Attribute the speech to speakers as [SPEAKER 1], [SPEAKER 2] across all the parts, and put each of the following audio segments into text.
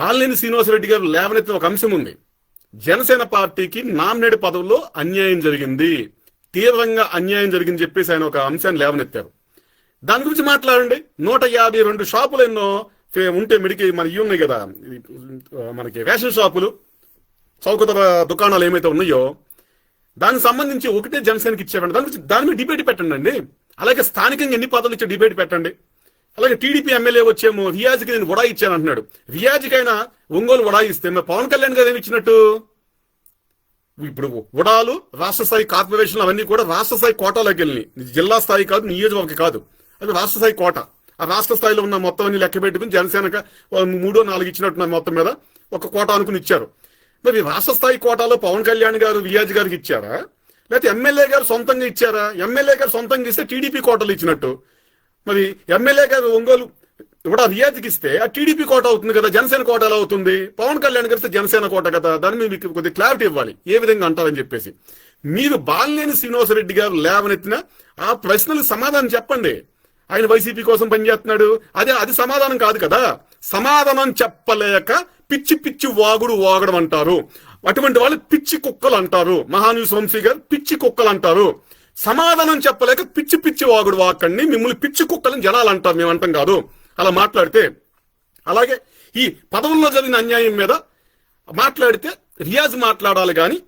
[SPEAKER 1] బాలినేని శ్రీనివాసరెడ్డి గారు లేవనెత్తిన ఒక అంశం ఉంది. జనసేన పార్టీకి నామినేట్ పదవుల్లో అన్యాయం జరిగింది, తీవ్రంగా అన్యాయం జరిగింది చెప్పేసి ఆయన ఒక అంశాన్ని లేవనెత్తారు. దాని గురించి మాట్లాడండి. 152 షాపులు ఎన్నో ఉంటే మిడికి మన ఇవి ఉన్నాయి కదా, మనకి రేషన్ షాపులు, చౌక దుకాణాలు ఏమైతే ఉన్నాయో దానికి సంబంధించి ఒకటే జనసేనకి ఇచ్చేవండి. దాని మీద డిబేట్ పెట్టండి అండి. అలాగే స్థానికంగా ఎన్ని పదవులు ఇచ్చే డిబేట్ పెట్టండి. అలాగే టీడీపీ ఎమ్మెల్యే వచ్చేమో రియాజ్కి నేను వడా ఇచ్చాను అంటున్నాడు. రియాజ్కైనా ఒంగోలు వడా ఇస్తే మరి పవన్ కళ్యాణ్ గారు ఏమి ఇచ్చినట్టు? ఇప్పుడు వడాలు రాష్ట్ర స్థాయి కార్పొరేషన్లు అవన్నీ కూడా రాష్ట్ర స్థాయి కోటాలోకి వెళ్ళినాయి. జిల్లా స్థాయి కాదు, నియోజకవర్గం కాదు, అది రాష్ట్ర స్థాయి కోట. ఆ రాష్ట్ర స్థాయిలో ఉన్న మొత్తం అన్ని లెక్క పెట్టుకుని జనసేనక 3-4 ఇచ్చినట్టున్నారు, మొత్తం మీద ఒక కోట అనుకుని ఇచ్చారు. మరి రాష్ట్ర స్థాయి కోటాలో పవన్ కళ్యాణ్ గారు రియాజ్ గారికి ఇచ్చారా, లేకపోతే ఎమ్మెల్యే గారు సొంతంగా ఇచ్చారా? ఎమ్మెల్యే గారు సొంతంగా ఇస్తే టీడీపీ కోటలు ఇచ్చినట్టు, మరి ఎమ్మెల్యే గారు ఒంగోలు కూడా రియాజ్కి ఇస్తే ఆ టీడీపీ కోట అవుతుంది కదా, జనసేన కోట ఎలా అవుతుంది? పవన్ కళ్యాణ్ గారిస్తే జనసేన కోట కదా. దాని మీద మీకు కొద్దిగా క్లారిటీ ఇవ్వాలి, ఏ విధంగా అంటారని చెప్పేసి. మీరు బాలినేని శ్రీనివాసరెడ్డి గారు లేవనెత్తిన ఆ ప్రశ్నలకు సమాధానం చెప్పండి. ఆయన వైసీపీ కోసం పనిచేస్తున్నాడు, అది సమాధానం కాదు కదా. సమాధానం చెప్పలేక పిచ్చి పిచ్చి వాగడం అంటారు. అటువంటి వాళ్ళు పిచ్చి కుక్కలు అంటారు. మహాన్యూస్ వంశీ గారు పిచ్చి కుక్కలు అంటారు. సమాధానం చెప్పలేక పిచ్చి పిచ్చి వాకండి. మిమ్మల్ని పిచ్చి కుక్కలని జనాలు అంటారు, మేము అంటాం కాదు. అలా మాట్లాడితే, అలాగే ఈ పదవుల్లో జరిగిన అన్యాయం మీద మాట్లాడితే రియాజ్ మాట్లాడాలి కానీ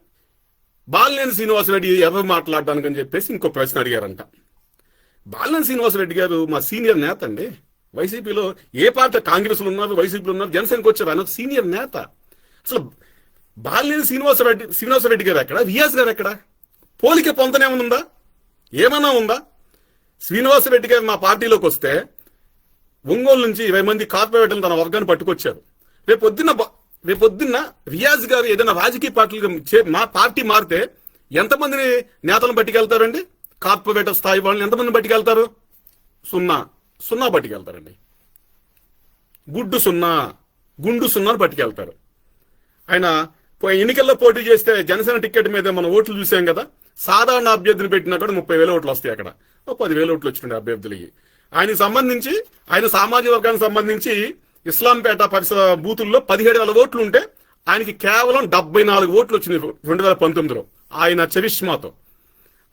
[SPEAKER 1] బాలినేని శ్రీనివాసరెడ్డి ఎవరు మాట్లాడడానికి అని చెప్పేసి ఇంకో ప్రశ్న అడిగారంట. బాలినేని శ్రీనివాసరెడ్డి గారు మా సీనియర్ నేత అండి. వైసీపీలో ఏ పార్టీ, కాంగ్రెస్లో ఉన్నారు, వైసీపీలో ఉన్నారు, జనసేనకు వచ్చారు. ఆయన సీనియర్ నేత. అసలు బాలినేని శ్రీనివాసరెడ్డి గారు ఎక్కడ, రియాజ్ గారు ఎక్కడ? పోలిక పొంతనేమనుందా? ఏమన్నా ఉందా? శ్రీనివాసరెడ్డి గారు మా పార్టీలోకి వస్తే ఒంగోలు నుంచి 20 మంది కార్పొరేటర్లు తన వర్గాన్ని పట్టుకొచ్చారు. రేపొద్దున్న రియాజ్ గారు ఏదైనా రాజకీయ పార్టీలు మా పార్టీ మారితే ఎంతమందిని నేతలను పట్టుకెళ్తారండి? కార్పొరేటర్ స్థాయి వాళ్ళని ఎంతమందిని పట్టుకెళ్తారు? 0 పట్టుకెళ్తారండి. గుండు సున్నాను పట్టుకెళ్తారు. ఆయన ఎన్నికల్లో పోటీ చేస్తే జనసేన టికెట్ మీద మనం ఓట్లు చూసాం కదా. సాధారణ అభ్యర్థిని పెట్టినా కూడా 30,000 ఓట్లు వస్తాయి. అక్కడ 10,000 ఓట్లు వచ్చినాయి అభ్యర్థులకి. ఆయనకి సంబంధించి, ఆయన సామాజిక వర్గానికి సంబంధించి ఇస్లాంపేట పరిసర బూతుల్లో 17,000 ఓట్లు ఉంటే ఆయనకి కేవలం 74 ఓట్లు వచ్చినాయి 2019లో ఆయన చరిష్మాతో.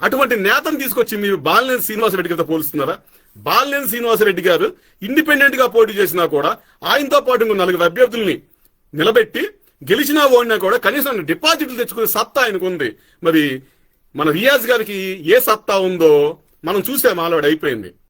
[SPEAKER 1] అటువంటి నేతను తీసుకొచ్చి మీరు బాలినేని శ్రీనివాసరెడ్డి గారితో పోలుస్తున్నారా? బాలినేని శ్రీనివాసరెడ్డి గారు ఇండిపెండెంట్ గా పోటీ చేసినా కూడా ఆయనతో పాటు 4 అభ్యర్థుల్ని నిలబెట్టి గెలిచినా ఓడినా కూడా కనీసం డిపాజిట్లు తెచ్చుకునే సత్తా ఆయనకు ఉంది. మరి మన రియాజ్ గారికి ఏ సత్తా ఉందో మనం చూసాం, ఆల్రెడీ అయిపోయింది.